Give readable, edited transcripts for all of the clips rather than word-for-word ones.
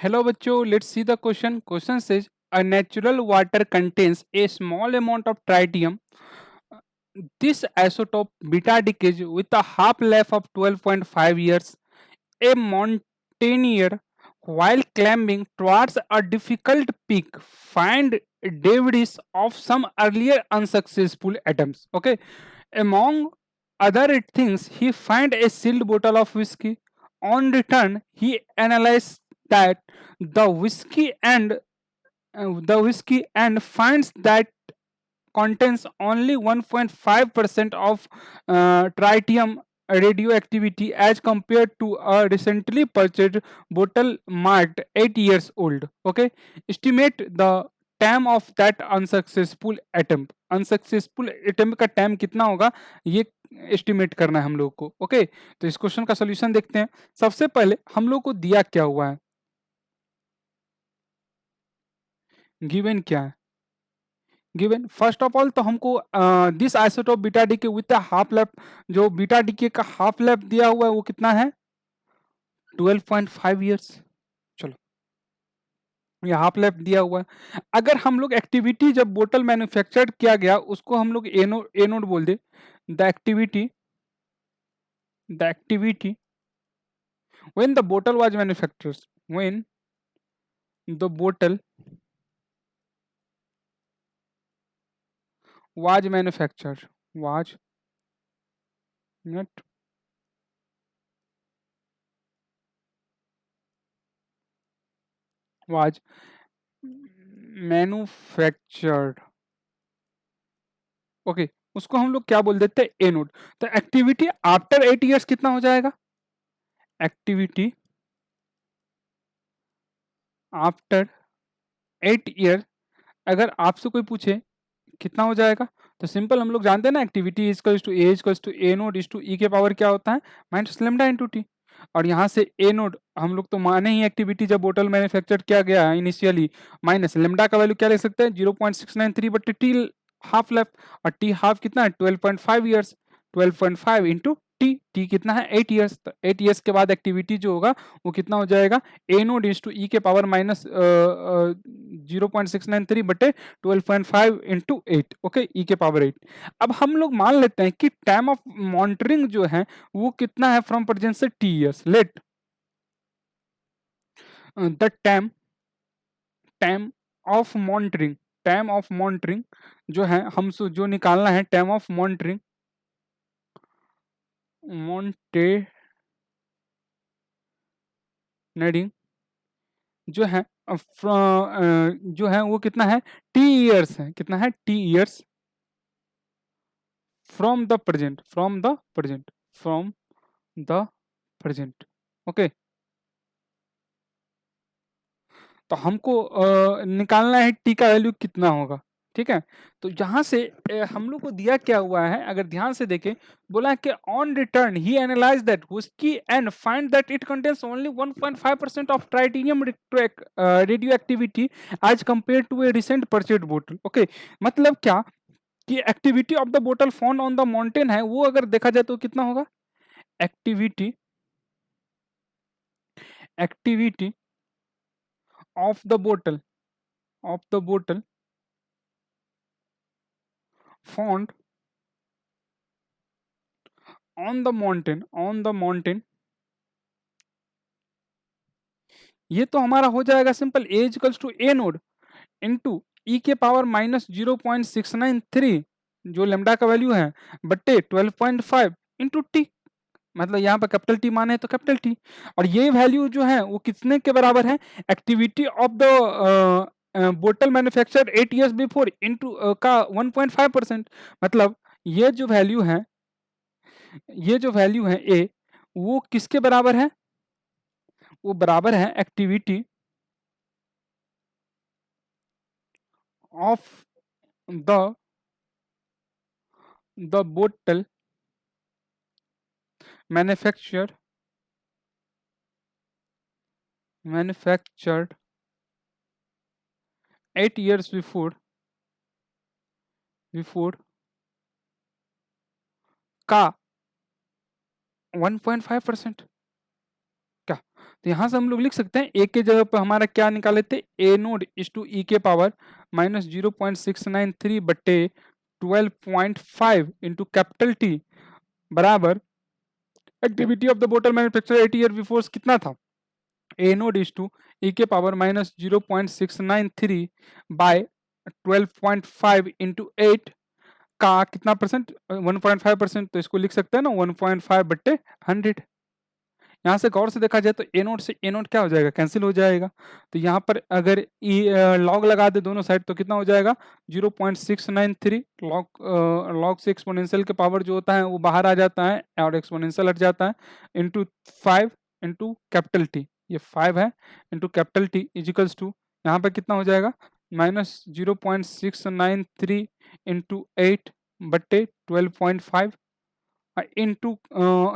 Hello bachcho, let's see the question. Question says a natural water contains a small amount of tritium. Uh, This isotope beta decays with a half-life of 12.5 years. A mountaineer, while climbing towards a difficult peak, find debris of some earlier unsuccessful attempts. Okay, among other things, he find a sealed bottle of whiskey. On return, he analyzed that the whiskey and finds that contains only 1.5% of tritium radioactivity as compared to a recently purchased bottle marked 8 years old. Okay, estimate the time of that unsuccessful attempt का time कितना होगा, ये estimate करना है हम लोग को. Okay, तो इस क्वेश्चन का सोल्यूशन देखते हैं. सबसे पहले हम लोग को दिया क्या हुआ है, गिवन क्या है. गिवन फर्स्ट ऑफ ऑल तो हमको दिस आइसोटोप बीटा डी के विद हाफ लैप, जो बीटा डी के का हाफ लैप दिया हुआ है वो कितना है 12.5 ईयर्स. चलो, ये हाफ लैप दिया हुआ है. अगर हम लोग एक्टिविटी जब बोतल मैन्युफैक्चर किया गया उसको हम लोग एनोड बोल दे. The activity the activity when the बोतल वाज मैन्युफैक्चर्ड, व्हेन द बोतल was manufactured, was not was manufactured. Okay, उसको हम लोग क्या बोल देते हैं ए नोड. तो एक्टिविटी आफ्टर 8 ईयर्स कितना हो जाएगा, एक्टिविटी आफ्टर 8 ईयर. अगर आपसे कोई पूछे कितना हो जाएगा, तो सिंपल हम लोग जानते हैं ना, activity is to A naught is to E के पावर क्या होता है माइनस लेमडा इंटू टी. और यहाँ से ए नोड हम लोग तो माने ही एक्टिविटी जब बोतल मैन्युफैक्चर किया गया इनिशियली, माइनस लेमडा का वैल्यू क्या ले सकते हैं 0.693 बट टी हाफ लेफ्ट. और टी हाफ कितना है 12.5 ईयर्स. 12.5 इंटू टी, टी कितना है 8 ईयर्स. तो 8 ईयर्स के बाद एक्टिविटी जो होगा वो कितना हो जाएगा ए नोड इज टू ई के पावर माइनस 0.693 बटे 12.5 इंटू 8. ओके, ई के पावर 8. अब हम लोग मान लेते हैं कि टाइम ऑफ मॉनिटरिंग जो है वो कितना है फ्रॉम प्रेजेंट से T years. Let the time of monitoring, time of monitoring जो है हम जो निकालना है, टाइम ऑफ मॉनिटरिंग मॉनिटरिंग जो है जो है वो कितना है टी ईयर्स है. कितना है T years from the present, from the present. Okay, तो हमको निकालना है टी का वैल्यू कितना होगा. ठीक है, तो यहाँ से हम लोग को दिया क्या हुआ है, अगर ध्यान से देखें, बोला है कि on return he analyze that whiskey and find that it contains only 1.5% of tritium radio activity as compare to a recent purchased बोतल. ओके, मतलब क्या कि एक्टिविटी ऑफ द बोतल फाउंड ऑन द माउंटेन है वो अगर देखा जाए तो कितना होगा, एक्टिविटी एक्टिविटी ऑफ द बोतल फाउंड ऑन द माउंटेन. ये तो हमारा हो जाएगा simple A equals to A naught into ई के पावर माइनस 0.693 जो लेमडा का वैल्यू है बट्टे 12.5 इंटू टी. मतलब यहाँ पर कैपिटल टी माने तो कैपिटल टी. और ये वैल्यू जो है वो कितने के बराबर है, एक्टिविटी ऑफ द बोतल मैन्युफैक्चर 8 ईयर्स बिफोर इंटू का 1.5%. मतलब ये जो वैल्यू है, ए, वो किसके बराबर है, वो बराबर है एक्टिविटी ऑफ द बोतल मैन्युफैक्चर मैन्युफैक्चर्ड 8 ईयर्स बिफोर का 1.5%. क्या, तो यहाँ से हम लोग लिख सकते हैं ए के जगह पर हमारा क्या निकाले थे, ए नोड इज टू ई के पावर माइनस 0.693 बट्टे 12.5 इंटू कैपिटल टी बराबर एक्टिविटी ऑफ द बोतल मैन्युफैक्चर 80 ईयर बिफोर कितना था, ए नोड इज टू ई के पावर माइनस 0.693 बाय 12.5 इंटू 8 का कितना परसेंट, 1.5%, तो इसको लिख सकते हैं ना 1.5 बट्टे 100। यहाँ से गौर से देखा जाए तो ए नोट से ए नोट क्या हो जाएगा, कैंसिल हो जाएगा। तो यहाँ पर अगर लॉग लगा दे दोनों साइड तो कितना हो जाएगा 0.693, लॉग से एक्सपोनेंशियल के पावर जो होता है वो बाहर आ जाता है और एक्सपोनेंशियल हट जाता है, इंटू 5 इंटू कैपिटल टी, ये 5 है, into capital T equals to यहाँ पर कितना हो जाएगा माइनस 0.693 इंटू 8 बट्टे 12.5 इंटू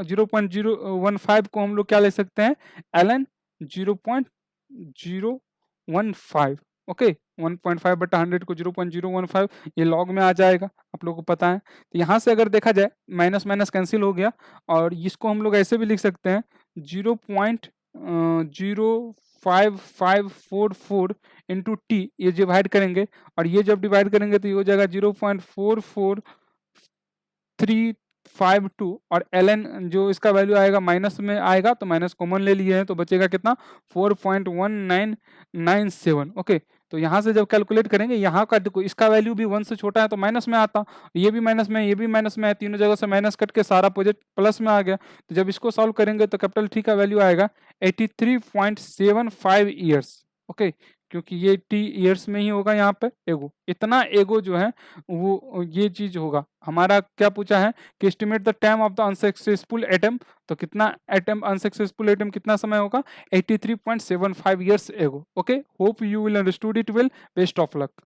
0.015 को हम लोग क्या ले सकते हैं, एलन 0.015, ओके 1.5 बटा 100 को 0.015, ये लॉग में आ जाएगा, आप लोगों को पता है। तो यहाँ से अगर देखा जाए माइनस माइनस कैंसिल हो गया, और इसको हम लोग ऐसे भी लिख सकते हैं 0.0544 इंटू टी, ये डिवाइड करेंगे और ये जब डिवाइड करेंगे तो ये हो जाएगा 0.4432, और ln जो इसका वैल्यू आएगा माइनस में आएगा तो माइनस कॉमन ले लिए हैं तो बचेगा कितना 4.1997, ओके। तो यहाँ से जब कैलकुलेट करेंगे, यहाँ का देखो इसका वैल्यू भी 1 से छोटा है तो माइनस में आता, ये भी माइनस में, ये भी माइनस में है, तीनों जगह से माइनस कट के सारा प्रोजेक्ट प्लस में आ गया। तो जब इसको सॉल्व करेंगे तो कैपिटल टी का वैल्यू आएगा 83.75 ईयर्स, ओके, क्योंकि ये टी ईयर्स में ही होगा यहाँ पे एगो, इतना एगो जो है वो ये चीज होगा। हमारा क्या पूछा है कि estimate the time of the unsuccessful atom, तो कितना एटम अनसक्सेसफुल एटम कितना समय होगा 83.75 years ago, okay. Hope you will understood it well, best of luck.